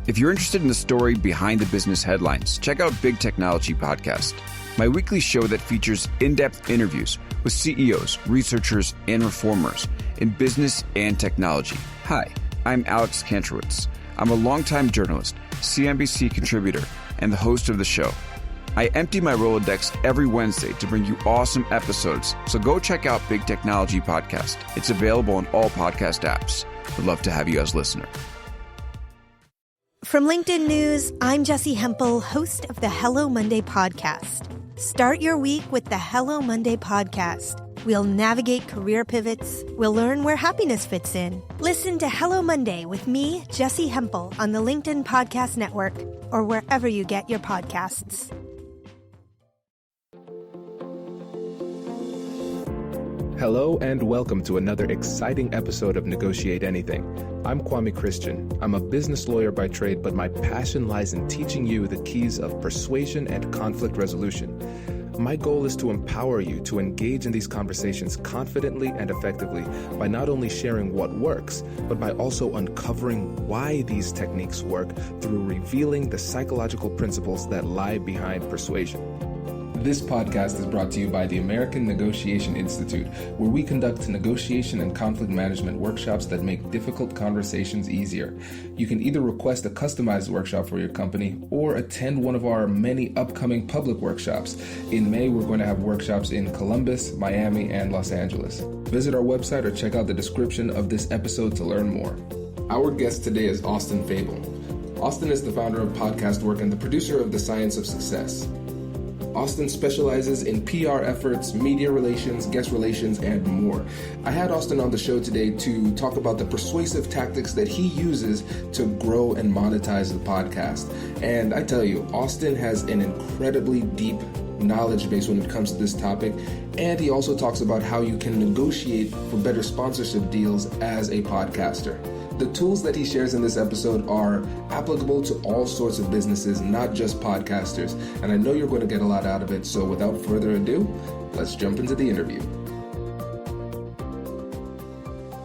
If you're interested in the story behind the business headlines, check out Big Technology Podcast, my weekly show that features in-depth interviews with CEOs, researchers, and reformers in business and technology. Hi, I'm Alex Kantrowitz. I'm a longtime journalist, CNBC contributor, and the host of the show. I empty my Rolodex every Wednesday to bring you awesome episodes, so go check out Big Technology Podcast. It's available on all podcast apps. Would love to have you as a listener. From LinkedIn News, I'm Jessie Hempel, host of the Hello Monday podcast. Start your week with the Hello Monday podcast. We'll navigate career pivots. We'll learn where happiness fits in. Listen to Hello Monday with me, Jessie Hempel, on the LinkedIn Podcast Network or wherever you get your podcasts. Hello and welcome to another exciting episode of Negotiate Anything. I'm Kwame Christian. I'm a business lawyer by trade, but my passion lies in teaching you the keys of persuasion and conflict resolution. My goal is to empower you to engage in these conversations confidently and effectively by not only sharing what works, but by also uncovering why these techniques work through revealing the psychological principles that lie behind persuasion. This podcast is brought to you by the American Negotiation Institute, where we conduct negotiation and conflict management workshops that make difficult conversations easier. You can either request a customized workshop for your company or attend one of our many upcoming public workshops. In May, we're going to have workshops in Columbus, Miami, and Los Angeles. Visit our website or check out the description of this episode to learn more. Our guest today is Austin Fabel. Austin is the founder of Podcast Work and the producer of The Science of Success. Austin specializes in PR efforts, media relations, guest relations, and more. I had Austin on the show today to talk about the persuasive tactics that he uses to grow and monetize the podcast. And I tell you, Austin has an incredibly deep knowledge base when it comes to this topic. And he also talks about how you can negotiate for better sponsorship deals as a podcaster. The tools that he shares in this episode are applicable to all sorts of businesses, not just podcasters. And I know you're going to get a lot out of it. So without further ado, let's jump into the interview.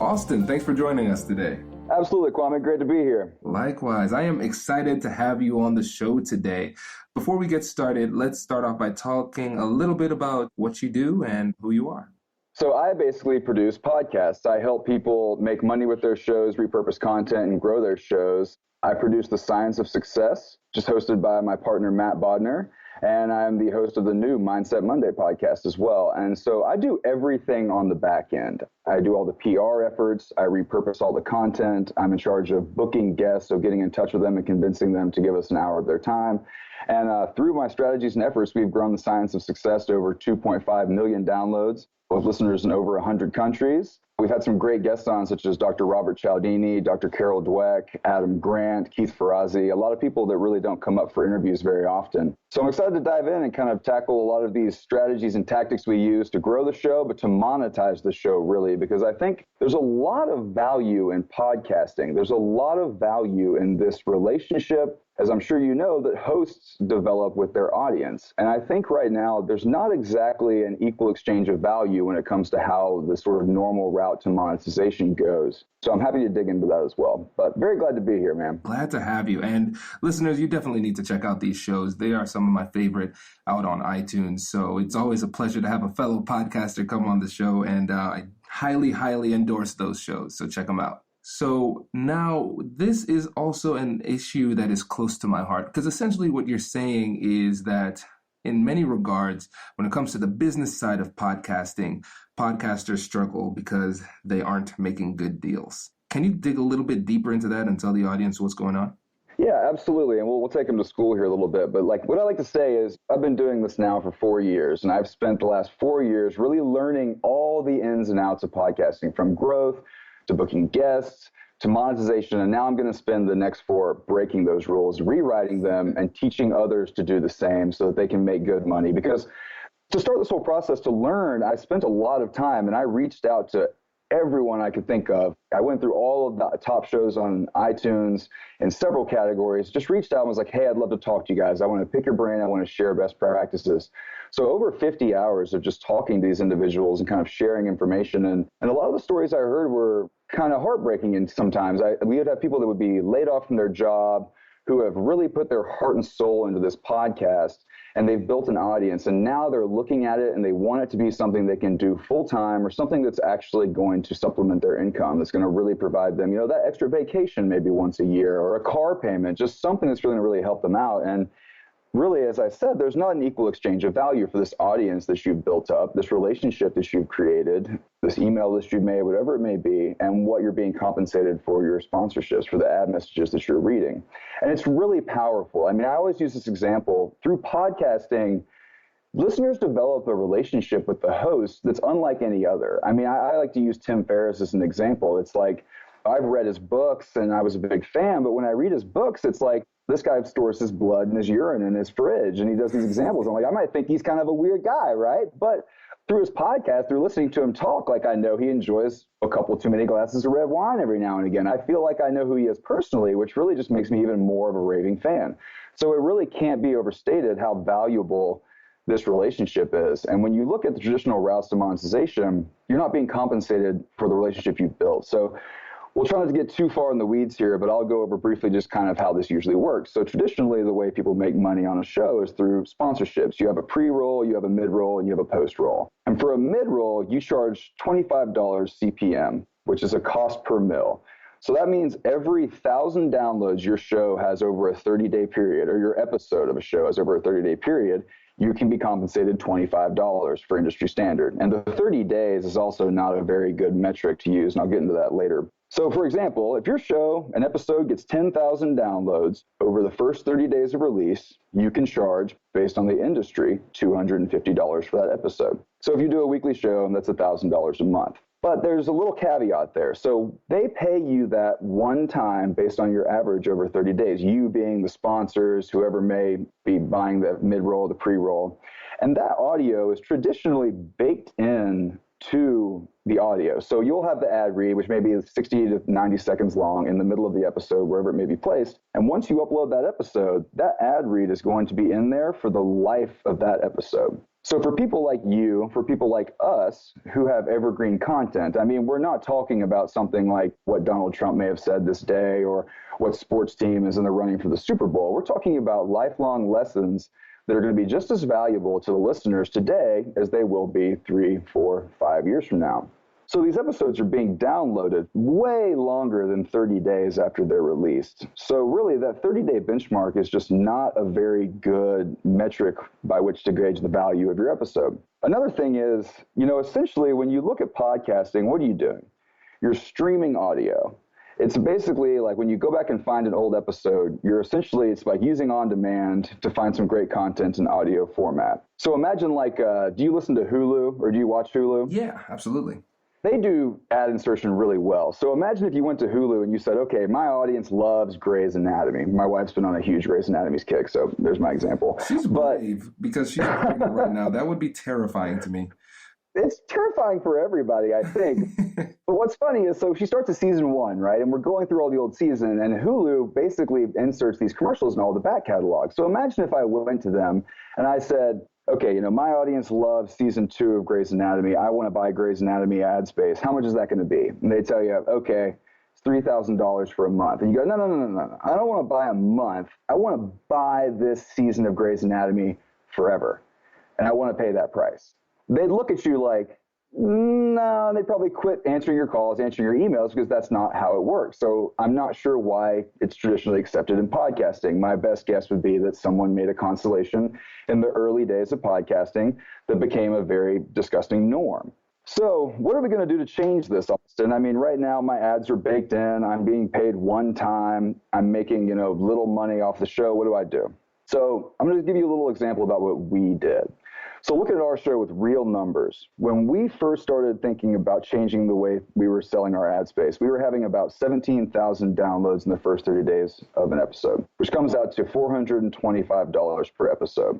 Austin, thanks for joining us today. Absolutely, Kwame. Great to be here. Likewise. I am excited to have you on the show today. Before we get started, let's start off by talking a little bit about what you do and who you are. So I basically produce podcasts. I help people make money with their shows, repurpose content, and grow their shows. I produce The Science of Success, just hosted by my partner, Matt Bodner. And I'm the host of the new Mindset Monday podcast as well. And so I do everything on the back end. I do all the PR efforts. I repurpose all the content. I'm in charge of booking guests, so getting in touch with them and convincing them to give us an hour of their time. And through my strategies and efforts, we've grown The Science of Success to over 2.5 million downloads with listeners in over 100 countries. We've had some great guests on, such as Dr. Robert Cialdini, Dr. Carol Dweck, Adam Grant, Keith Ferrazzi, a lot of people that really don't come up for interviews very often. So I'm excited to dive in and kind of tackle a lot of these strategies and tactics we use to grow the show, but to monetize the show really, because I think there's a lot of value in podcasting. There's a lot of value in this relationship, as I'm sure you know, that hosts develop with their audience. And I think right now there's not exactly an equal exchange of value when it comes to how the sort of normal route to monetization goes. So I'm happy to dig into that as well. But very glad to be here, man. Glad to have you. And listeners, you definitely need to check out these shows. They are some of my favorite out on iTunes. So it's always a pleasure to have a fellow podcaster come on the show. And I highly, highly endorse those shows. So check them out. So now this is also an issue that is close to my heart, because essentially what you're saying is that in many regards, when it comes to the business side of podcasting, podcasters struggle because they aren't making good deals. Can you dig a little bit deeper into that and tell the audience what's going on? Yeah, absolutely. And we'll take them to school here a little bit. But like what I like to say is I've been doing this now for 4 years, and I've spent the last 4 years really learning all the ins and outs of podcasting, from growth to booking guests to monetization. And now I'm going to spend the next 4 breaking those rules, rewriting them, and teaching others to do the same so that they can make good money. Because to start this whole process, to learn, I spent a lot of time, and I reached out to everyone I could think of. I went through all of the top shows on iTunes in several categories, just reached out and was like, hey, I'd love to talk to you guys. I want to pick your brain. I want to share best practices. So over 50 hours of just talking to these individuals and kind of sharing information. And a lot of the stories I heard were kind of heartbreaking. And sometimes we would have people that would be laid off from their job, who have really put their heart and soul into this podcast, and they've built an audience, and now they're looking at it and they want it to be something they can do full time, or something that's actually going to supplement their income, that's going to really provide them, that extra vacation maybe once a year, or a car payment, just something that's really going to really help them out. And really, as I said, there's not an equal exchange of value for this audience that you've built up, this relationship that you've created, this email list you've made, whatever it may be, and what you're being compensated for your sponsorships, for the ad messages that you're reading. And it's really powerful. I mean, I always use this example. Through podcasting, listeners develop a relationship with the host that's unlike any other. I mean, I like to use Tim Ferriss as an example. It's like, I've read his books and I was a big fan, but when I read his books, it's like, this guy stores his blood and his urine in his fridge, and he does these examples. I'm like, I might think he's kind of a weird guy, right? But through his podcast, through listening to him talk, like, I know he enjoys a couple too many glasses of red wine every now and again. I feel like I know who he is personally, which really just makes me even more of a raving fan. So it really can't be overstated how valuable this relationship is. And when you look at the traditional routes to monetization, you're not being compensated for the relationship you've built. So we'll try not to get too far in the weeds here, but I'll go over briefly just kind of how this usually works. So traditionally, the way people make money on a show is through sponsorships. You have a pre-roll, you have a mid-roll, and you have a post-roll. And for a mid-roll, you charge $25 CPM, which is a cost per mil. So that means every 1,000 downloads your show has over a 30-day period, or your episode of a show has over a 30-day period, you can be compensated $25 for industry standard. And the 30 days is also not a very good metric to use, and I'll get into that later. So, for example, if your show, an episode gets 10,000 downloads over the first 30 days of release, you can charge, based on the industry, $250 for that episode. So if you do a weekly show, that's $1,000 a month. But there's a little caveat there. So they pay you that one time based on your average over 30 days, you being the sponsors, whoever may be buying the mid-roll, the pre-roll. And that audio is traditionally baked in to the audio. So you'll have the ad read, which may be 60 to 90 seconds long in the middle of the episode, wherever it may be placed. And once you upload that episode, that ad read is going to be in there for the life of that episode. So for people like you, for people like us who have evergreen content, I mean, we're not talking about something like what Donald Trump may have said this day or what sports team is in the running for the Super Bowl. We're talking about lifelong lessons that are going to be just as valuable to the listeners today as they will be 3, 4, 5 years from now. So these episodes are being downloaded way longer than 30 days after they're released. So really that 30-day benchmark is just not a very good metric by which to gauge the value of your episode. Another thing is, essentially when you look at podcasting, what are you doing? You're streaming audio. It's basically like when you go back and find an old episode, it's like using on demand to find some great content in audio format. So imagine do you listen to Hulu or do you watch Hulu? Yeah, absolutely. They do ad insertion really well. So imagine if you went to Hulu and you said, okay, my audience loves Grey's Anatomy. My wife's been on a huge Grey's Anatomy's kick, so there's my example. She's brave because she's pregnant right now. That would be terrifying to me. It's terrifying for everybody, I think. But what's funny is, so she starts at season 1, right? And we're going through all the old season, and Hulu basically inserts these commercials in all the back catalog. So imagine if I went to them and I said, okay, my audience loves season 2 of Grey's Anatomy. I want to buy Grey's Anatomy ad space. How much is that going to be? And they tell you, okay, it's $3,000 for a month. And you go, no. I don't want to buy a month. I want to buy this season of Grey's Anatomy forever. And I want to pay that price. They'd look at you like, no, they'd probably quit answering your calls, answering your emails, because that's not how it works. So I'm not sure why it's traditionally accepted in podcasting. My best guess would be that someone made a constellation in the early days of podcasting that became a very disgusting norm. So what are we going to do to change this, Austin? I mean, right now my ads are baked in. I'm being paid one time. I'm making, little money off the show. What do I do? So I'm going to give you a little example about what we did. So looking at our show with real numbers, when we first started thinking about changing the way we were selling our ad space, we were having about 17,000 downloads in the first 30 days of an episode, which comes out to $425 per episode.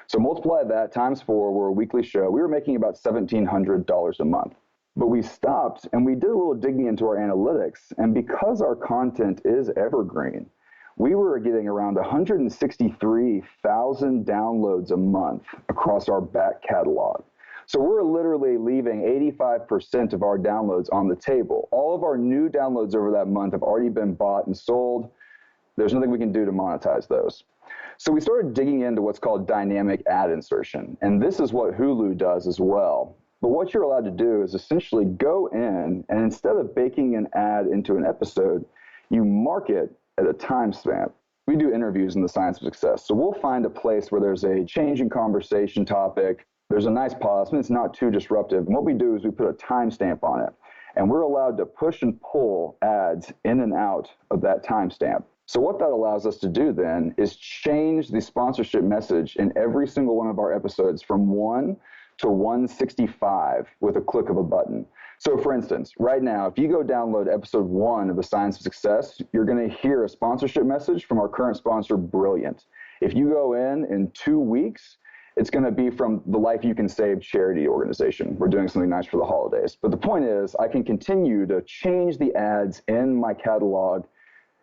So multiply that times 4, we're a weekly show. We were making about $1,700 a month. But we stopped and we did a little digging into our analytics. And because our content is evergreen, we were getting around 163,000 downloads a month across our back catalog. So we're literally leaving 85% of our downloads on the table. All of our new downloads over that month have already been bought and sold. There's nothing we can do to monetize those. So we started digging into what's called dynamic ad insertion. And this is what Hulu does as well. But what you're allowed to do is essentially go in and instead of baking an ad into an episode, you mark it at a timestamp. We do interviews in the Science of Success. So we'll find a place where there's a change in conversation topic. There's a nice pause, and it's not too disruptive. And what we do is we put a timestamp on it. And we're allowed to push and pull ads in and out of that timestamp. So what that allows us to do then is change the sponsorship message in every single one of our episodes from 1 to 165 with a click of a button. So for instance, right now, if you go download episode 1 of The Science of Success, you're going to hear a sponsorship message from our current sponsor, Brilliant. If you go in 2 weeks, it's going to be from the Life You Can Save charity organization. We're doing something nice for the holidays. But the point is, I can continue to change the ads in my catalog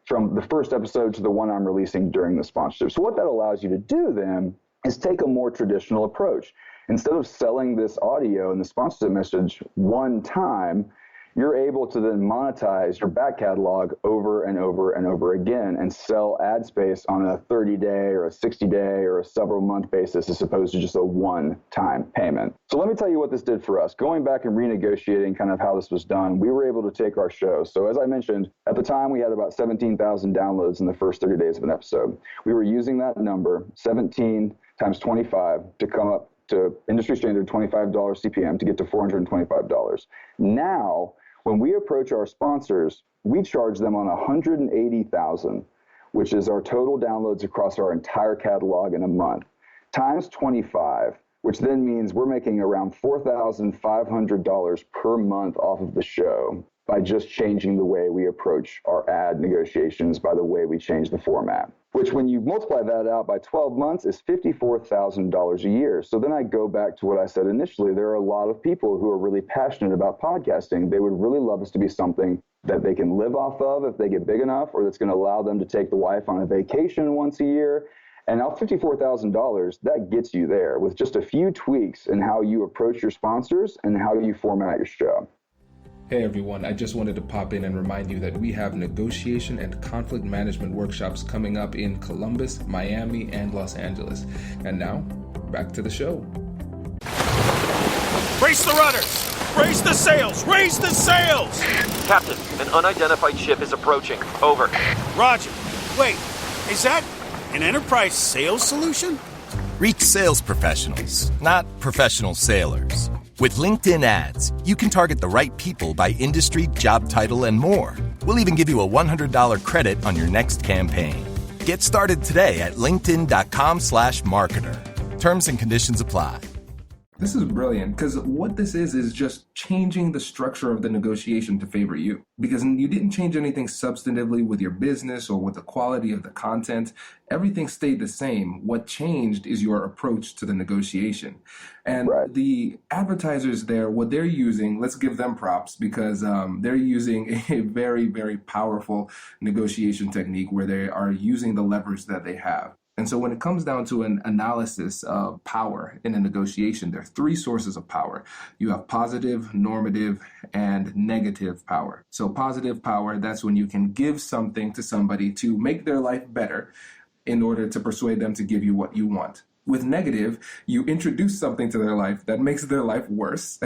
from the first episode to the one I'm releasing during the sponsorship. So what that allows you to do then is take a more traditional approach. Instead of selling this audio and the sponsorship message one time, you're able to then monetize your back catalog over and over and over again and sell ad space on a 30-day or a 60-day or a several-month basis as opposed to just a one-time payment. So let me tell you what this did for us. Going back and renegotiating kind of how this was done, we were able to take our show. So as I mentioned, at the time we had about 17,000 downloads in the first 30 days of an episode. We were using that number, 17 times 25, to come up to industry standard $25 CPM to get to $425. Now, when we approach our sponsors, we charge them on 180,000, which is our total downloads across our entire catalog in a month, times 25, which then means we're making around $4,500 per month off of the show by just changing the way we approach our ad negotiations, by the way we change the format, which when you multiply that out by 12 months is $54,000 a year. So then I go back to what I said initially. There are a lot of people who are really passionate about podcasting. They would really love this to be something that they can live off of if they get big enough, or that's going to allow them to take the wife on a vacation once a year. And now $54,000, that gets you there with just a few tweaks in how you approach your sponsors and how you format your show. Hey everyone, I just wanted to pop in and remind you that we have negotiation and conflict management workshops coming up in Columbus, Miami, and Los Angeles. And now, back to the show. Brace the rudders! Raise the sails! Raise the sails! Captain, an unidentified ship is approaching. Over. Roger. Wait, is that an enterprise sales solution? Reach sales professionals, not professional sailors. With LinkedIn ads, you can target the right people by industry, job title, and more. We'll even give you a $100 credit on your next campaign. Get started today at linkedin.com/marketer. Terms and conditions apply. This is brilliant because what this is just changing the structure of the negotiation to favor you. Because you didn't change anything substantively with your business or with the quality of the content. Everything stayed the same. What changed is your approach to the negotiation. And the advertisers there, what they're using, let's give them props because they're using a very, very powerful negotiation technique where they are using the leverage that they have. And so when it comes down to an analysis of power in a negotiation, there are three sources of power. You have positive, normative, and negative power. So positive power, that's when you can give something to somebody to make their life better in order to persuade them to give you what you want. With negative, you introduce something to their life that makes their life worse.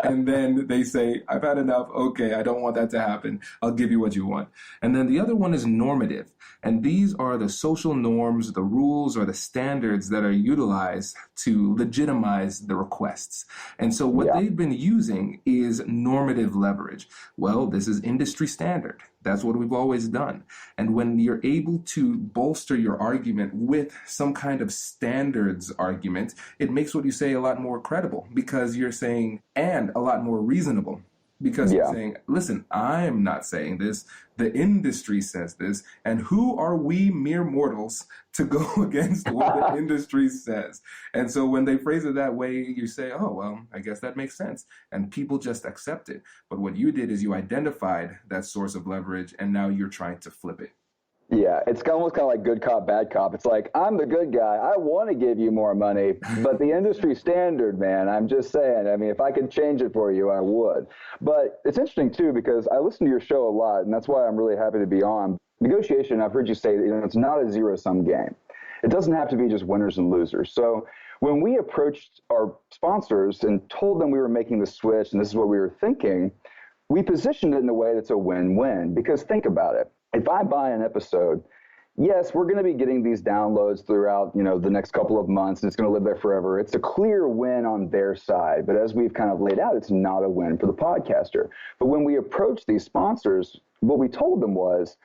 and then they say, I've had enough. Okay, I don't want that to happen. I'll give you what you want. And then the other one is normative. And these are the social norms, the rules, or the standards that are utilized to legitimize the requests. And so what they've been using is normative leverage. Well, this is industry standard. That's what we've always done. And when you're able to bolster your argument with some kind of standards argument, it makes what you say a lot more credible because you're saying, and a lot more reasonable. Because you're saying, listen, I'm not saying this. The industry says this. And who are we mere mortals to go against what the industry says? And so when they phrase it that way, you say, oh, well, I guess that makes sense. And people just accept it. But what you did is you identified that source of leverage, and now you're trying to flip it. Yeah, it's almost kind of like good cop, bad cop. It's like, I'm the good guy. I want to give you more money, but the industry standard, man, I'm just saying. I mean, if I could change it for you, I would. But it's interesting, too, because I listen to your show a lot, and that's why I'm really happy to be on. negotiation, I've heard you say, it's not a zero-sum game. It doesn't have to be just winners and losers. So when we approached our sponsors and told them we were making the switch and this is what we were thinking, we positioned it in a way that's a win-win. Because think about it. If I buy an episode, yes, we're going to be getting these downloads throughout, the next couple of months, and it's going to live there forever. It's a clear win on their side. But as we've kind of laid out, it's not a win for the podcaster. But when we approached these sponsors, what we told them was,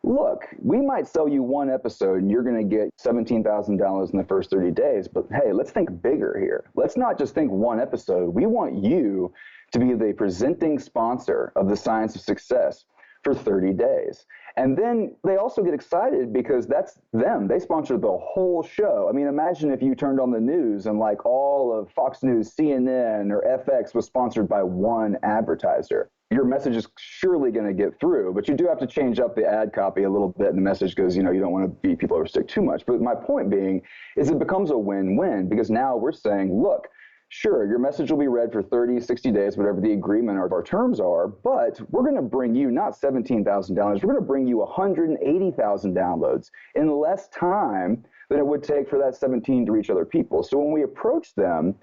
look, we might sell you one episode and you're going to get $17,000 in the first 30 days. But hey, let's think bigger here. Let's not just think one episode. We want you to be the presenting sponsor of the Science of Success for 30 days. And then they also get excited because that's them. They sponsor the whole show. I mean, imagine if you turned on the news and like all of Fox News, CNN, or FX was sponsored by one advertiser. Your message is surely going to get through, but you do have to change up the ad copy a little bit in the message because, you don't want to beat people over stick too much. But my point being is it becomes a win-win because now we're saying, look, sure, your message will be read for 30, 60 days, whatever the agreement or our terms are, but we're going to bring you not $17,000, we're going to bring you 180,000 downloads in less time than it would take for that 17 to reach other people. So when we approach them,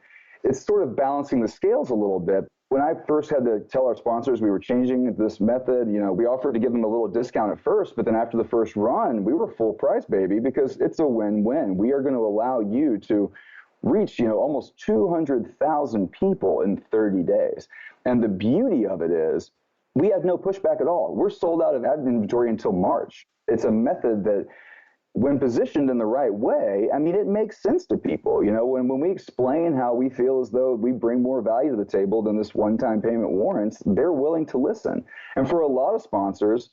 it's sort of balancing the scales a little bit. When I first had to tell our sponsors we were changing this method, we offered to give them a little discount at first, but then after the first run, we were full price, baby, because it's a win-win. We are going to allow you to reach, almost 200,000 people in 30 days. And the beauty of it is we have no pushback at all. We're sold out of ad inventory until March. It's a method that, when positioned in the right way, it makes sense to people. When we explain how we feel as though we bring more value to the table than this one-time payment warrants, they're willing to listen. And for a lot of sponsors,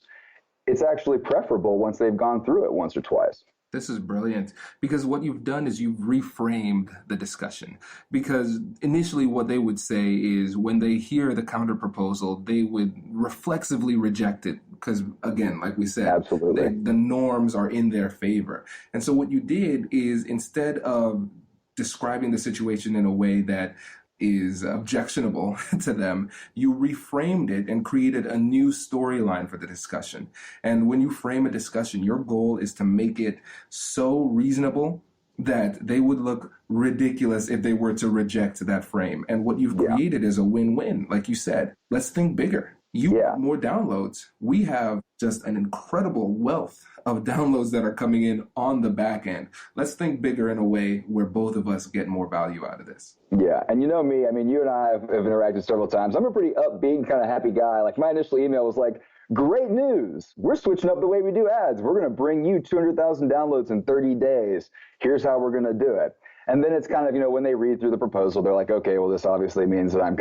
it's actually preferable once they've gone through it once or twice. This is brilliant because what you've done is you've reframed the discussion. Because initially what they would say is when they hear the counter proposal, they would reflexively reject it because, again, like we said, absolutely, the norms are in their favor. And so what you did is instead of describing the situation in a way that is objectionable to them, you reframed it and created a new storyline for the discussion. And when you frame a discussion, your goal is to make it so reasonable that they would look ridiculous if they were to reject that frame. And what you've created is a win-win. Like you said, let's think bigger. You want more downloads. We have just an incredible wealth of downloads that are coming in on the back end. Let's think bigger in a way where both of us get more value out of this. Yeah, and you know me, you and I have interacted several times. I'm a pretty upbeat, kind of happy guy. Like my initial email was like, great news. We're switching up the way we do ads. We're going to bring you 200,000 downloads in 30 days. Here's how we're going to do it. And then it's kind of, when they read through the proposal, they're like, okay, well, this obviously means that I'm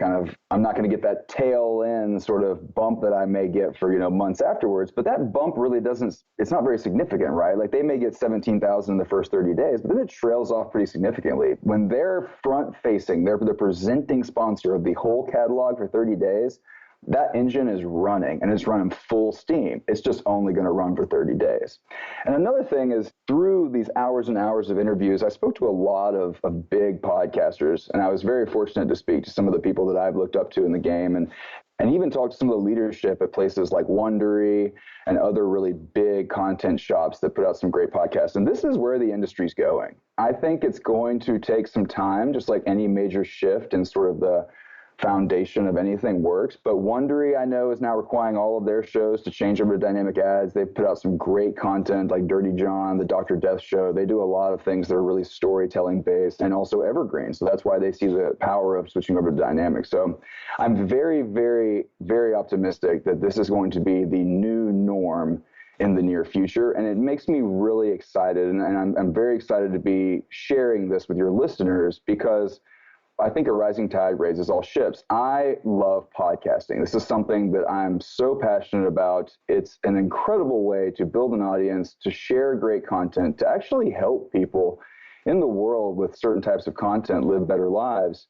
not going to get that tail end sort of bump that I may get for, months afterwards. But that bump really it's not very significant, right? Like they may get 17,000 in the first 30 days, but then it trails off pretty significantly. When they're front facing, they're the presenting sponsor of the whole catalog for 30 days, that engine is running and it's running full steam. It's just only going to run for 30 days. And another thing is through these hours and hours of interviews, I spoke to a lot of big podcasters, and I was very fortunate to speak to some of the people that I've looked up to in the game and even talk to some of the leadership at places like Wondery and other really big content shops that put out some great podcasts. And this is where the industry's going. I think it's going to take some time, just like any major shift in sort of the foundation of anything works. But Wondery, I know, is now requiring all of their shows to change over to dynamic ads. They've put out some great content like Dirty John, the Dr. Death Show. They do a lot of things that are really storytelling based and also evergreen. So that's why they see the power of switching over to dynamic. So I'm very, very, very optimistic that this is going to be the new norm in the near future. And it makes me really excited. And I'm very excited to be sharing this with your listeners because I think a rising tide raises all ships. I love podcasting. This is something that I'm so passionate about. It's an incredible way to build an audience, to share great content, to actually help people in the world with certain types of content live better lives.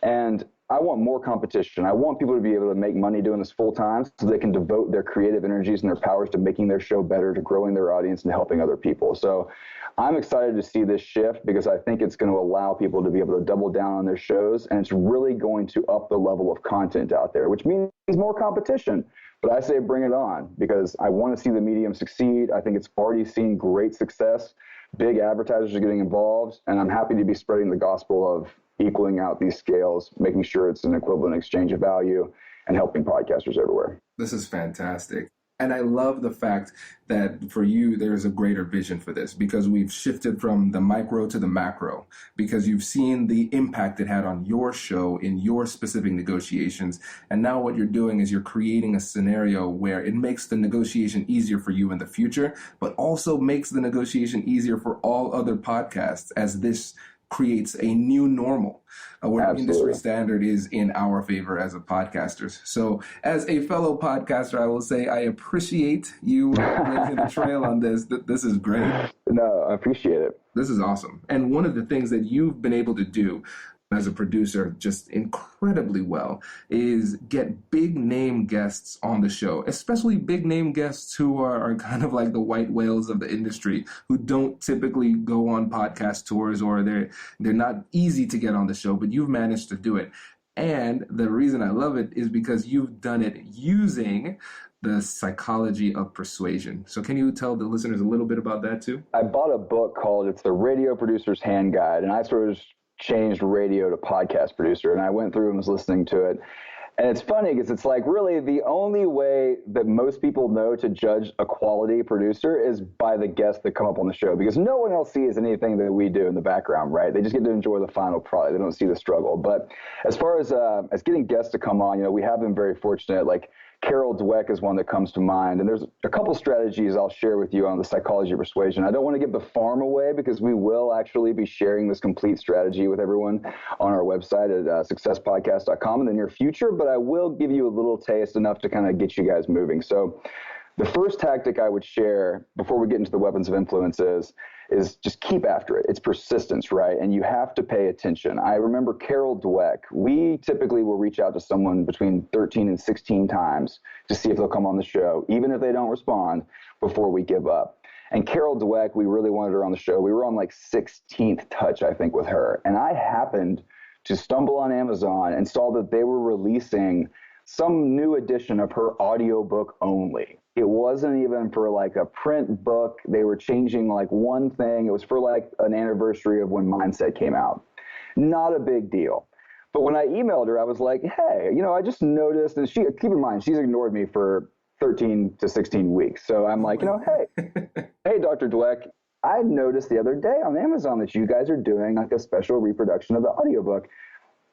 And I want more competition. I want people to be able to make money doing this full time so they can devote their creative energies and their powers to making their show better, to growing their audience and helping other people. So I'm excited to see this shift because I think it's going to allow people to be able to double down on their shows, and it's really going to up the level of content out there, which means more competition, But I say bring it on, because I want to see the medium succeed. I think it's already seen great success. Big advertisers are getting involved, and I'm happy to be spreading the gospel of equaling out these scales, making sure it's an equivalent exchange of value, and helping podcasters everywhere. This is fantastic. And I love the fact that for you, there's a greater vision for this, because we've shifted from the micro to the macro, because you've seen the impact it had on your show in your specific negotiations. And now what you're doing is you're creating a scenario where it makes the negotiation easier for you in the future, but also makes the negotiation easier for all other podcasts, as this creates a new normal where the industry standard is in our favor as a podcasters. So as a fellow podcaster, I will say I appreciate you blazing the trail on this. This is great. No, I appreciate it. This is awesome. And one of the things that you've been able to do as a producer just incredibly well is get big name guests on the show, especially big name guests who are kind of like the white whales of the industry, who don't typically go on podcast tours, or they're not easy to get on the show, but you've managed to do it. And the reason I love it is because you've done it using the psychology of persuasion. So can you tell the listeners a little bit about that too? I bought a book called It's the Radio Producer's Hand Guide, and I sort of changed radio to podcast producer, and I went through and was listening to it. And it's funny because it's like really the only way that most people know to judge a quality producer is by the guests that come up on the show, because no one else sees anything that we do in the background, right? They just get to enjoy the final product. They don't see the struggle. But as far as getting guests to come on, we have been very fortunate. Like Carol Dweck is one that comes to mind. And there's a couple strategies I'll share with you on the psychology of persuasion. I don't want to give the farm away, because we will actually be sharing this complete strategy with everyone on our website at successpodcast.com in the near future. But I will give you a little taste, enough to kind of get you guys moving. So the first tactic I would share before we get into the weapons of influence is just keep after it. It's persistence, right? And you have to pay attention. I remember Carol Dweck. We typically will reach out to someone between 13 and 16 times to see if they'll come on the show, even if they don't respond, before we give up. And Carol Dweck, we really wanted her on the show. We were on like 16th touch, I think, with her. And I happened to stumble on Amazon and saw that they were releasing some new edition of her audiobook only. It wasn't even for like a print book. They were changing like one thing. It was for like an anniversary of when Mindset came out. Not a big deal. But when I emailed her, I was like, hey, I just noticed, and keep in mind, she's ignored me for 13 to 16 weeks. So I'm like, hey, Dr. Dweck, I noticed the other day on Amazon that you guys are doing like a special reproduction of the audiobook.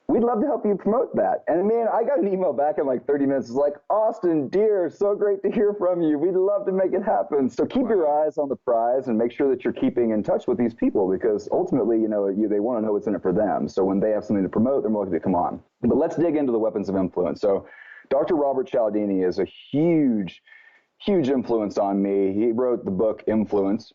We'd love to help you promote that. And man, I got an email back in like 30 minutes. It's like, Austin, dear, so great to hear from you. We'd love to make it happen. So keep your eyes on the prize and make sure that you're keeping in touch with these people, because ultimately, they want to know what's in it for them. So when they have something to promote, they're more likely to come on. But let's dig into the weapons of influence. So Dr. Robert Cialdini is a huge influence on me. He wrote the book Influence,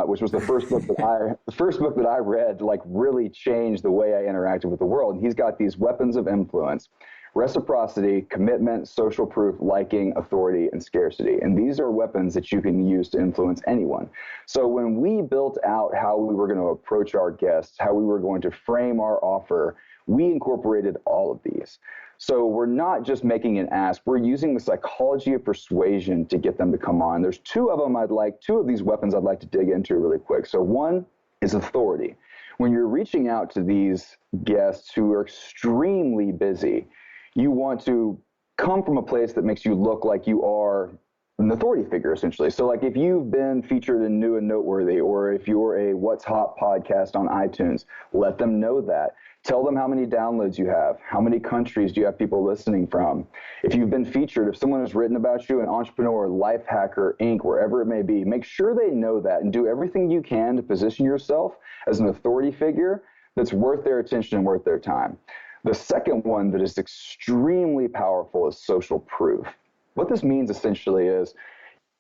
which was the first book that I read, like really changed the way I interacted with the world. And he's got these weapons of influence: reciprocity, commitment, social proof, liking, authority, and scarcity. And these are weapons that you can use to influence anyone. So when we built out how we were going to approach our guests, how we were going to frame our offer, we incorporated all of these. So we're not just making an ask, we're using the psychology of persuasion to get them to come on. There's two of these weapons I'd like to dig into really quick. So one is authority. When you're reaching out to these guests who are extremely busy, you want to come from a place that makes you look like you are an authority figure, essentially. So like if you've been featured in New and Noteworthy, or if you're a What's Hot podcast on iTunes, let them know that. Tell them how many downloads you have. How many countries do you have people listening from? If you've been featured, if someone has written about you, an entrepreneur, life hacker, Inc., wherever it may be, make sure they know that and do everything you can to position yourself as an authority figure that's worth their attention and worth their time. The second one that is extremely powerful is social proof. What this means essentially is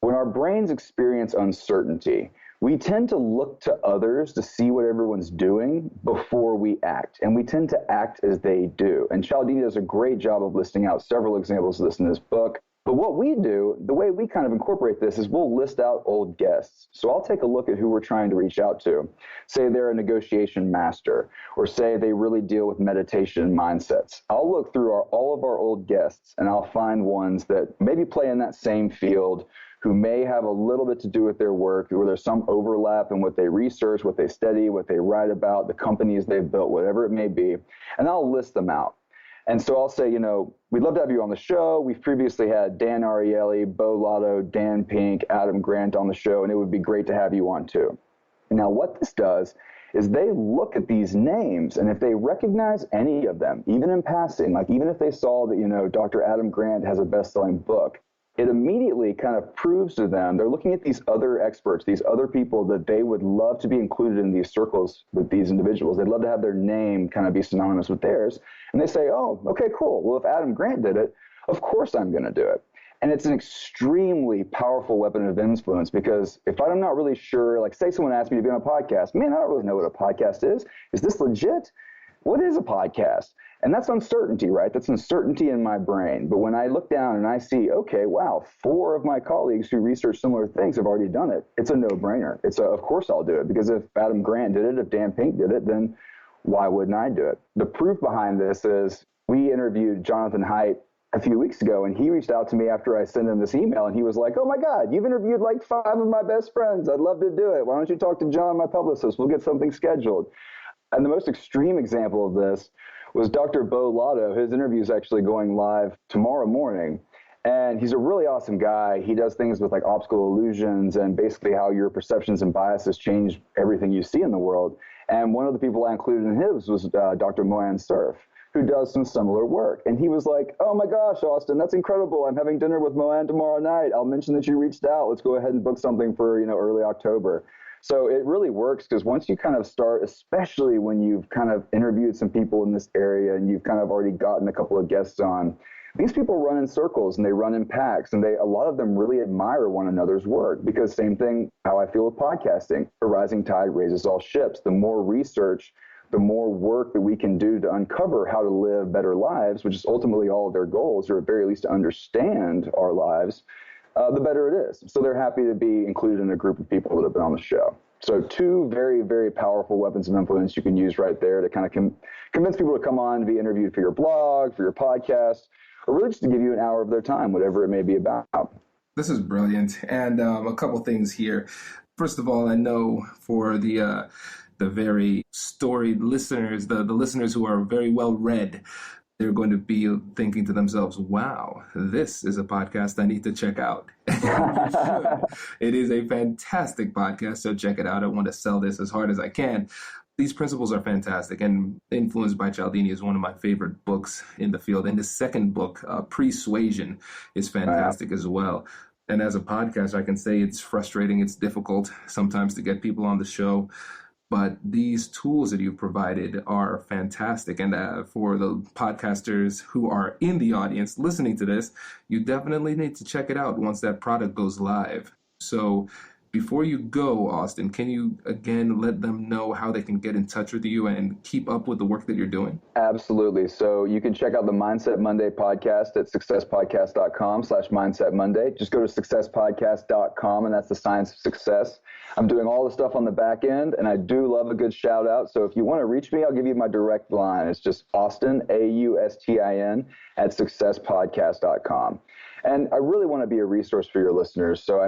when our brains experience uncertainty, we tend to look to others to see what everyone's doing before we act, and we tend to act as they do. And Cialdini does a great job of listing out several examples of this in his book. But what we do, the way we kind of incorporate this is we'll list out old guests. So I'll take a look at who we're trying to reach out to. Say they're a negotiation master, or say they really deal with meditation and mindsets. I'll look through all of our old guests, and I'll find ones that maybe play in that same field, who may have a little bit to do with their work, where there's some overlap in what they research, what they study, what they write about, the companies they've built, whatever it may be, and I'll list them out. And so I'll say, we'd love to have you on the show. We've previously had Dan Ariely, Bo Lotto, Dan Pink, Adam Grant on the show, and it would be great to have you on too. Now, what this does is they look at these names, and if they recognize any of them, even in passing, like even if they saw that, Dr. Adam Grant has a best-selling book, it immediately kind of proves to them, they're looking at these other experts, these other people that they would love to be included in these circles with these individuals. They'd love to have their name kind of be synonymous with theirs. And they say, oh, okay, cool. Well, if Adam Grant did it, of course I'm going to do it. And it's an extremely powerful weapon of influence, because if I'm not really sure, like say someone asked me to be on a podcast, man, I don't really know what a podcast is. Is this legit? What is a podcast? And that's uncertainty, right? That's uncertainty in my brain. But when I look down and I see, okay, wow, 4 of my colleagues who research similar things have already done it, it's a no-brainer. Of course I'll do it, because if Adam Grant did it, if Dan Pink did it, then why wouldn't I do it? The proof behind this is we interviewed Jonathan Haidt a few weeks ago, and he reached out to me after I sent him this email, and he was like, oh my God, you've interviewed like 5 of my best friends. I'd love to do it. Why don't you talk to John, my publicist? We'll get something scheduled. And the most extreme example of this was Dr. Bo Lotto. His interview is actually going live tomorrow morning. And he's a really awesome guy. He does things with like optical illusions and basically how your perceptions and biases change everything you see in the world. And one of the people I included in his was Dr. Mohan Surf, who does some similar work. And he was like, oh my gosh, Austin, that's incredible. I'm having dinner with Mohan tomorrow night. I'll mention that you reached out. Let's go ahead and book something for, early October. So it really works, because once you kind of start, especially when you've kind of interviewed some people in this area and you've kind of already gotten a couple of guests on, these people run in circles and they run in packs, and a lot of them really admire one another's work, because same thing how I feel with podcasting. A rising tide raises all ships. The more research, the more work that we can do to uncover how to live better lives, which is ultimately all of their goals, or at very least to understand our lives, the better it is. So they're happy to be included in a group of people that have been on the show. So 2 very, very powerful weapons of influence you can use right there to kind of convince people to come on to be interviewed for your blog, for your podcast, or really just to give you an hour of their time, whatever it may be about. This is brilliant. And a couple things here. First of all, I know for the very storied listeners, the listeners who are very well read, they're going to be thinking to themselves, wow, this is a podcast I need to check out. It is a fantastic podcast, so check it out. I want to sell this as hard as I can. These principles are fantastic, and Influenced by Cialdini is one of my favorite books in the field. And his second book, Persuasion, is fantastic as well. And as a podcast, I can say it's frustrating, it's difficult sometimes to get people on the show. But these tools that you've provided are fantastic. And for the podcasters who are in the audience listening to this, you definitely need to check it out once that product goes live. So before you go, Austin, can you again let them know how they can get in touch with you and keep up with the work that you're doing? Absolutely. So you can check out the Mindset Monday podcast at successpodcast.com/Mindset Monday. Just go to successpodcast.com, and that's the science of success. I'm doing all the stuff on the back end, and I do love a good shout out. So if you want to reach me, I'll give you my direct line. It's just Austin, AUSTIN, at successpodcast.com. And I really want to be a resource for your listeners. So,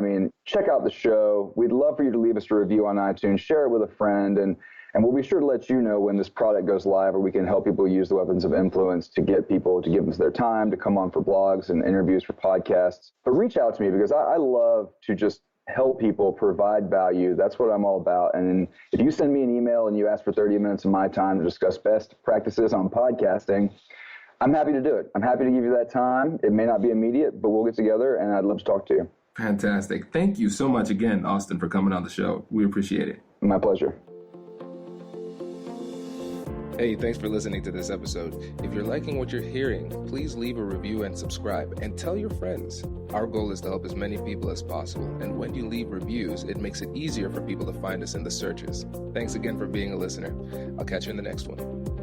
check out the show. We'd love for you to leave us a review on iTunes, share it with a friend, and we'll be sure to let you know when this product goes live, or we can help people use the weapons of influence to get people to give them their time to come on for blogs and interviews for podcasts. But reach out to me, because I love to just help people provide value. That's what I'm all about. And if you send me an email and you ask for 30 minutes of my time to discuss best practices on podcasting, I'm happy to do it. I'm happy to give you that time. It may not be immediate, but we'll get together, and I'd love to talk to you. Fantastic. Thank you so much again, Austin, for coming on the show. We appreciate it. My pleasure. Hey, thanks for listening to this episode. If you're liking what you're hearing, please leave a review and subscribe, and tell your friends. Our goal is to help as many people as possible, and when you leave reviews, it makes it easier for people to find us in the searches. Thanks again for being a listener. I'll catch you in the next one.